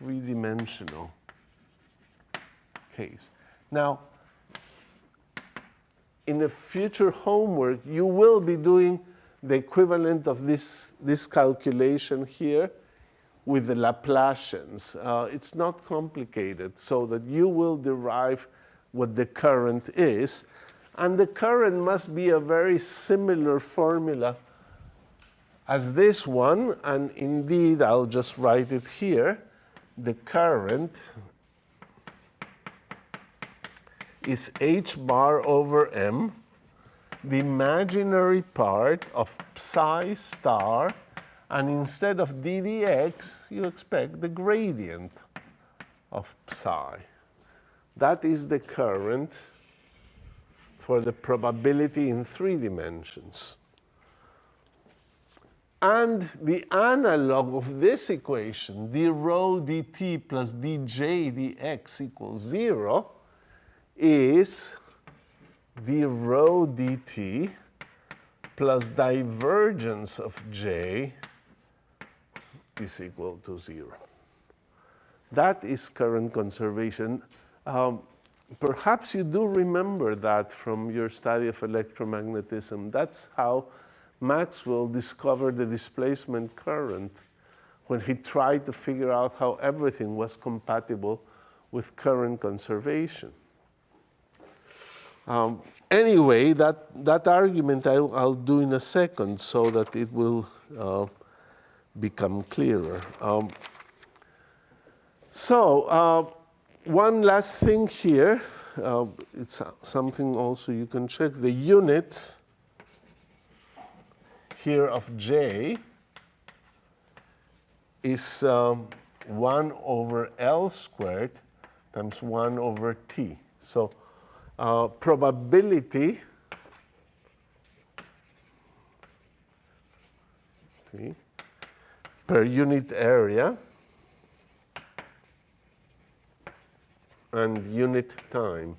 three-dimensional case. Now, in a future homework, you will be doing the equivalent of this calculation here with the Laplacians. It's not complicated, so that you will derive what the current is. And the current must be a very similar formula as this one. And indeed, I'll just write it here. The current is h bar over m, the imaginary part of psi star, and instead of d dx, you expect the gradient of psi. That is the current for the probability in 3 dimensions. And the analog of this equation, d rho dt plus dj dx equals 0, is d rho dt plus divergence of j is equal to 0. That is current conservation. Perhaps you do remember that from your study of electromagnetism. That's how Maxwell discovered the displacement current, when he tried to figure out how everything was compatible with current conservation. Anyway, that argument I'll do in a second so that it will become clearer. One last thing here. It's something also you can check. The units here of j is 1 over L squared times 1 over T. So probability T per unit area and unit time.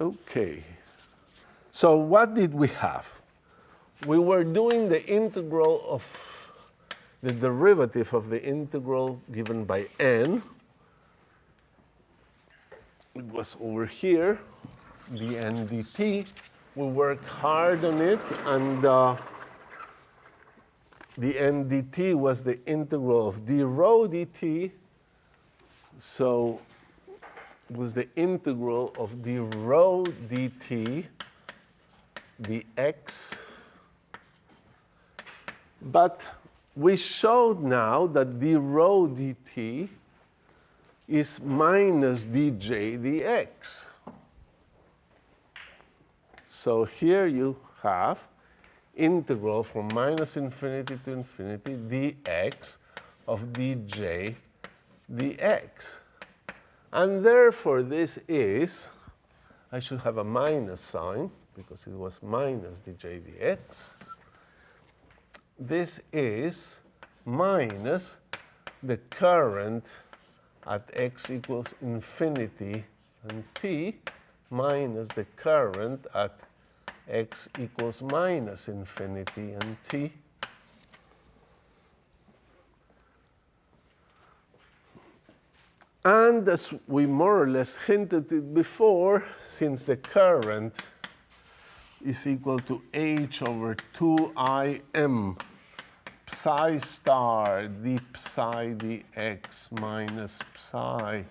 Okay. So what did we have? We were doing the integral of the derivative of the integral given by n. It was over here, dn dt. We worked hard on it, and dn dt was the integral of d rho dt. So it was the integral of d rho dt dx. But we showed now that d rho dt is minus dj dx. So here you have integral from minus infinity to infinity dx of dj dx. And therefore, this is, I should have a minus sign because it was minus dj dx. This is minus the current at x equals infinity and t minus the current at x equals minus infinity and t. And as we more or less hinted it before, since the current is equal to h over 2im psi star d psi dx minus psi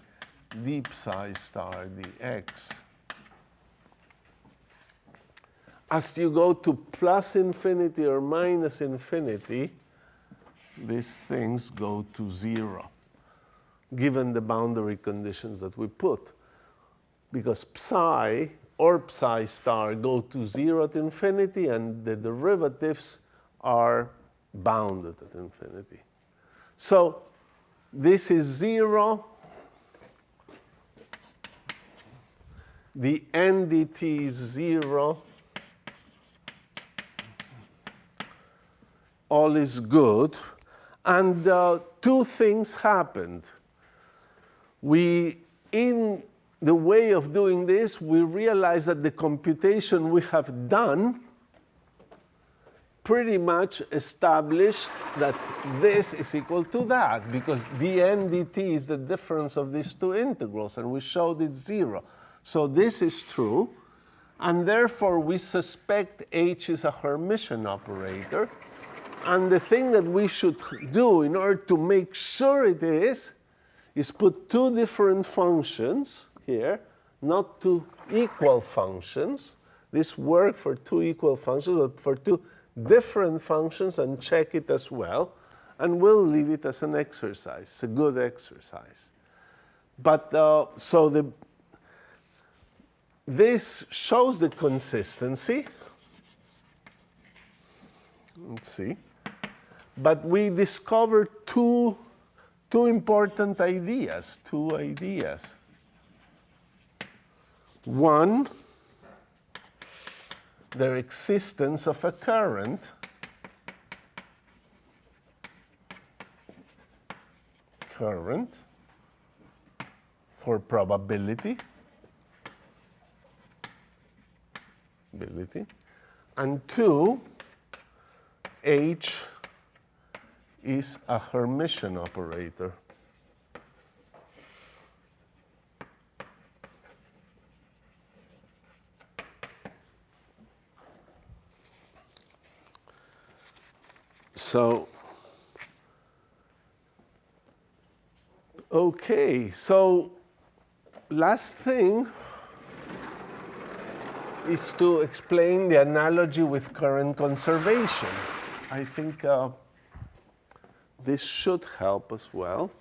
d psi star dx. As you go to plus infinity or minus infinity, these things go to 0, given the boundary conditions that we put. Because psi or psi star go to 0 at infinity, and the derivatives are bounded at infinity. So this is 0. The n dt is 0. All is good. And two things happened. In the way of doing this, we realized that the computation we have done pretty much established that this is equal to that, because dn dt is the difference of these two integrals, and we showed it's 0. So this is true, and therefore we suspect H is a Hermitian operator. And the thing that we should do in order to make sure it is put two different functions here, not two equal functions. This works for two equal functions, but for two different functions, and check it as well. And we'll leave it as an exercise. It's a good exercise. But this shows the consistency. Let's see. But we discovered two important ideas, two ideas. One, the existence of a current for probability, and two, H is a Hermitian operator. So, okay, so last thing is to explain the analogy with current conservation. I think this should help as well.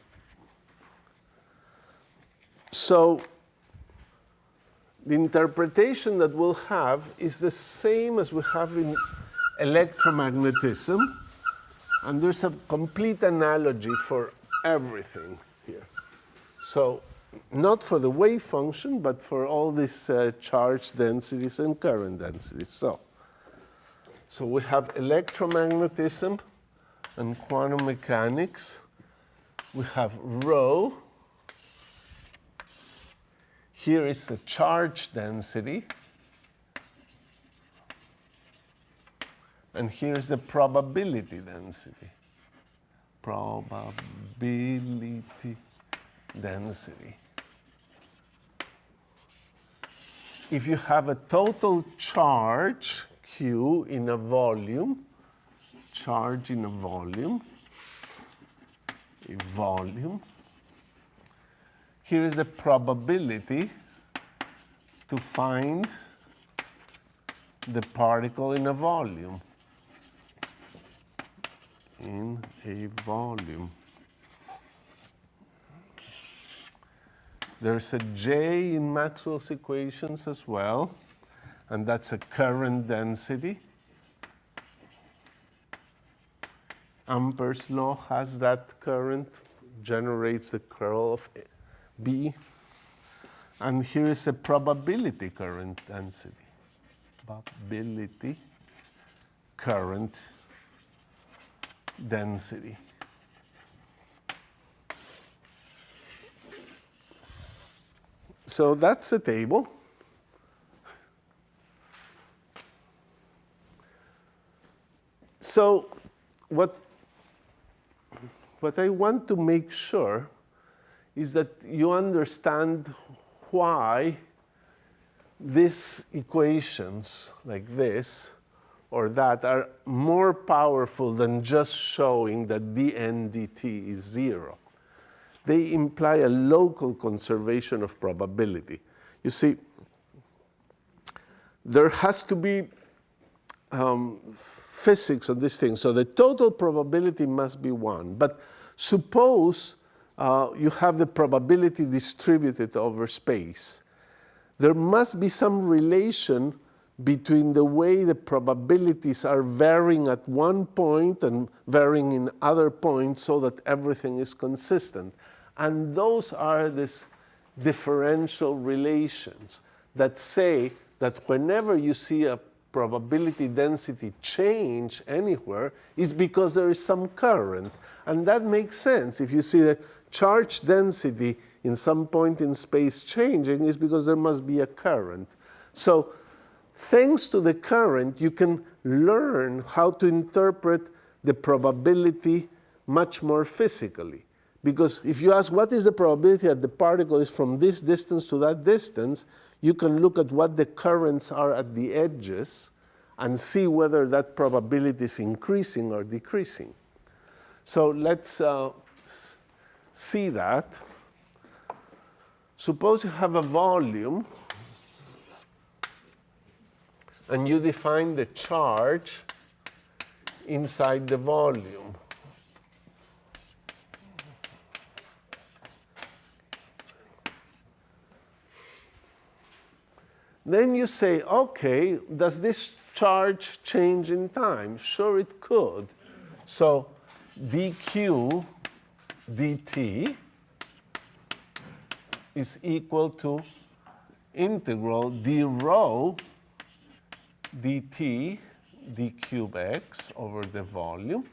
So the interpretation that we'll have is the same as we have in electromagnetism, and there's a complete analogy for everything here. So not for the wave function, but for all these charge densities and current densities. So we have electromagnetism and quantum mechanics. We have rho. Here is the charge density. And here is the probability density. Probability density. If you have a total charge, Q, in a volume, charge in a volume, here is the probability to find the particle in a volume. In a volume. There's a J in Maxwell's equations as well, and that's a current density. Ampere's law has that current, generates the curl of B. And here is a probability current density. Probability current density. So that's the table. So what I want to make sure is that you understand why these equations like this or that are more powerful than just showing that dn dt is 0. They imply a local conservation of probability. You see, there has to be physics on this thing. So the total probability must be 1. But suppose you have the probability distributed over space. There must be some relation between the way the probabilities are varying at one point and varying in other points so that everything is consistent. And those are these differential relations that say that whenever you see a probability density change anywhere, is because there is some current. And that makes sense. If you see the charge density in some point in space changing, is because there must be a current. So thanks to the current, you can learn how to interpret the probability much more physically. Because if you ask what is the probability that the particle is from this distance to that distance, you can look at what the currents are at the edges and see whether that probability is increasing or decreasing. So let's see that. Suppose you have a volume and you define the charge inside the volume. Then you say, okay, does this charge change in time? Sure, it could. So dq dt is equal to integral d rho dt d cube x over the volume.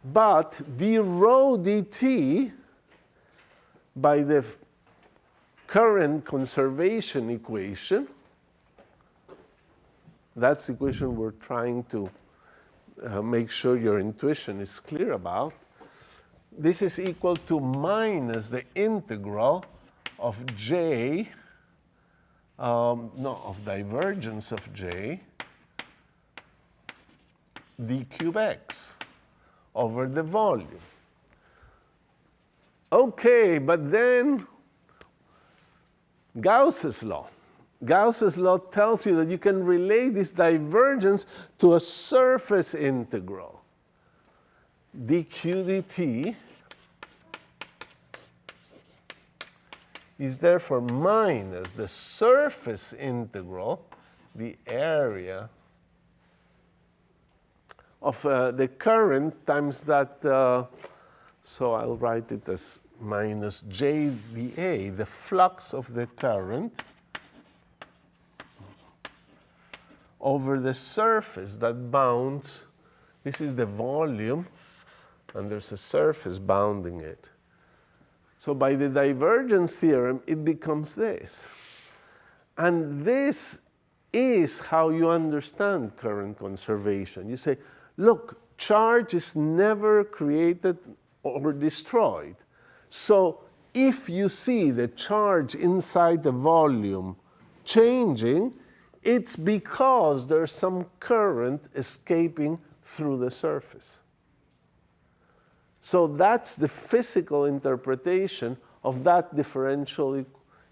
But d rho dt, by the current conservation equation, that's the equation we're trying to make sure your intuition is clear about. This is equal to minus the integral of j, of divergence of j, d cube x over the volume. Okay, but then Gauss's law. Gauss's law tells you that you can relate this divergence to a surface integral. dq dt is therefore minus the surface integral, the area of the current times that, so I'll write it as minus j dA, the flux of the current, over the surface that bounds. This is the volume, and there's a surface bounding it. So by the divergence theorem, it becomes this. And this is how you understand current conservation. You say, look, charge is never created or destroyed. So if you see the charge inside the volume changing, it's because there's some current escaping through the surface. So that's the physical interpretation of that differential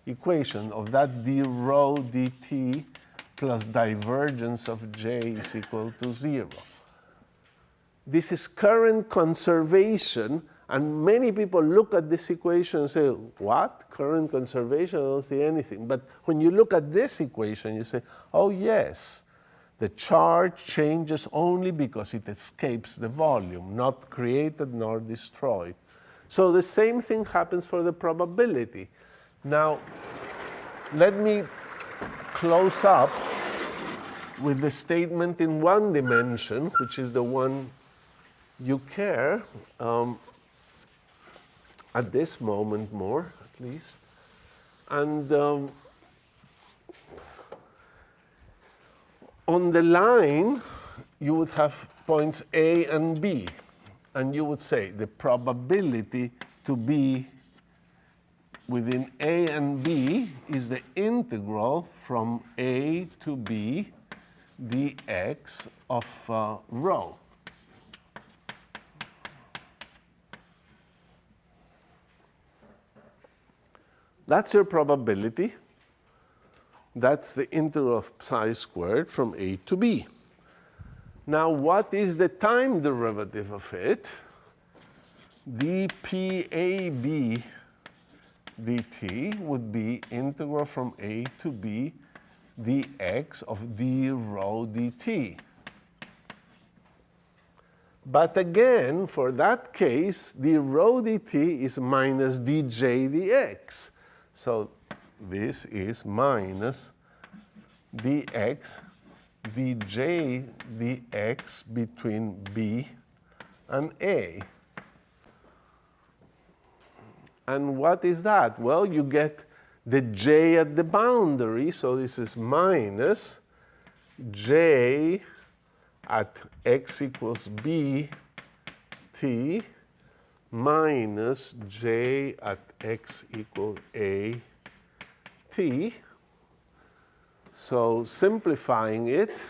equation, of that d rho dt plus divergence of j is equal to 0. This is current conservation, and many people look at this equation and say, what? Current conservation? I don't see anything. But when you look at this equation, you say, oh yes, the charge changes only because it escapes the volume, not created nor destroyed. So the same thing happens for the probability. Now, let me close up with the statement in one dimension, which is the one you care at this moment more, at least. And on the line, you would have points A and B. And you would say the probability to be within A and B is the integral from A to B dx of rho. That's your probability. That's the integral of psi squared from A to B. Now, what is the time derivative of it? dPAB dt would be integral from A to B dx of d rho dt. But again, for that case, d rho dt is minus dj dx. So this is minus dx dj dx between B and A. And what is that? Well, you get the j at the boundary, so this is minus j at x equals b t minus j at x equals a t. So simplifying it,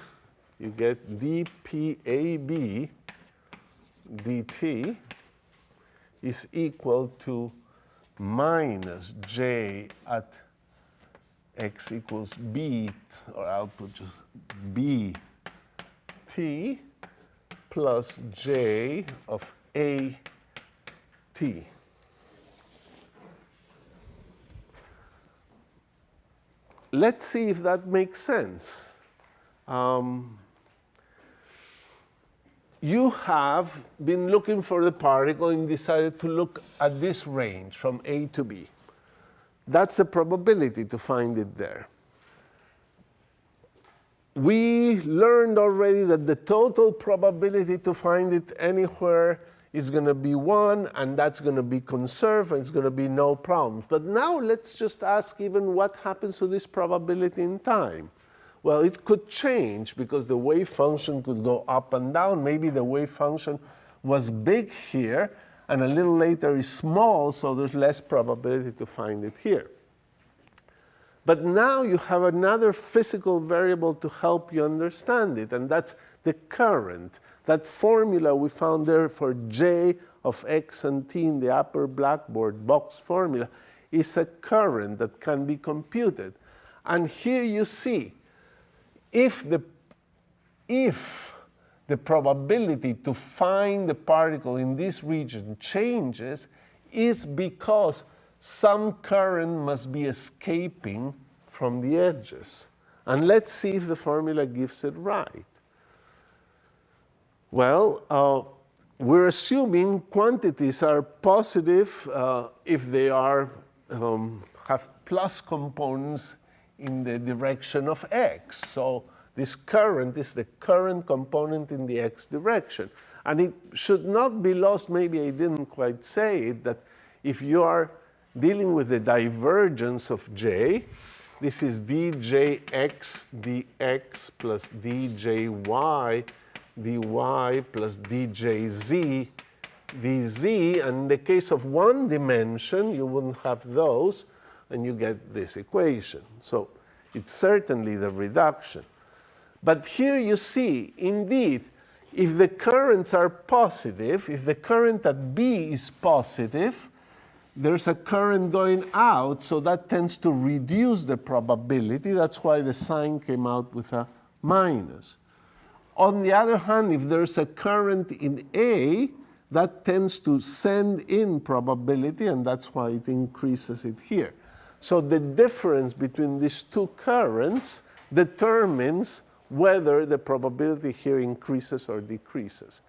you get dpab dt is equal to minus j at x equals b, or I'll put just b t plus j of a t. Let's see if that makes sense. You have been looking for the particle and decided to look at this range from A to B. That's the probability to find it there. We learned already that the total probability to find it anywhere is going to be 1, and that's going to be conserved, and it's going to be no problems. But now let's just ask even what happens to this probability in time. Well, it could change because the wave function could go up and down. Maybe the wave function was big here, and a little later is small, so there's less probability to find it here. But now you have another physical variable to help you understand it, and that's the current. That formula we found there for j of x and t in the upper blackboard box formula is a current that can be computed. And here you see, if the probability to find the particle in this region changes, is because some current must be escaping from the edges. And let's see if the formula gives it right. Well, we're assuming quantities are positive if they are have plus components in the direction of x. So this current is the current component in the x direction. And it should not be lost, maybe I didn't quite say it, that if you are dealing with the divergence of j, this is djx dx plus djy dy plus djz dz. And in the case of one dimension, you wouldn't have those, and you get this equation. So it's certainly the reduction. But here you see, indeed, if the currents are positive, if the current at B is positive, there's a current going out, so that tends to reduce the probability. That's why the sign came out with a minus. On the other hand, if there's a current in A, that tends to send in probability, and that's why it increases it here. So the difference between these two currents determines whether the probability here increases or decreases.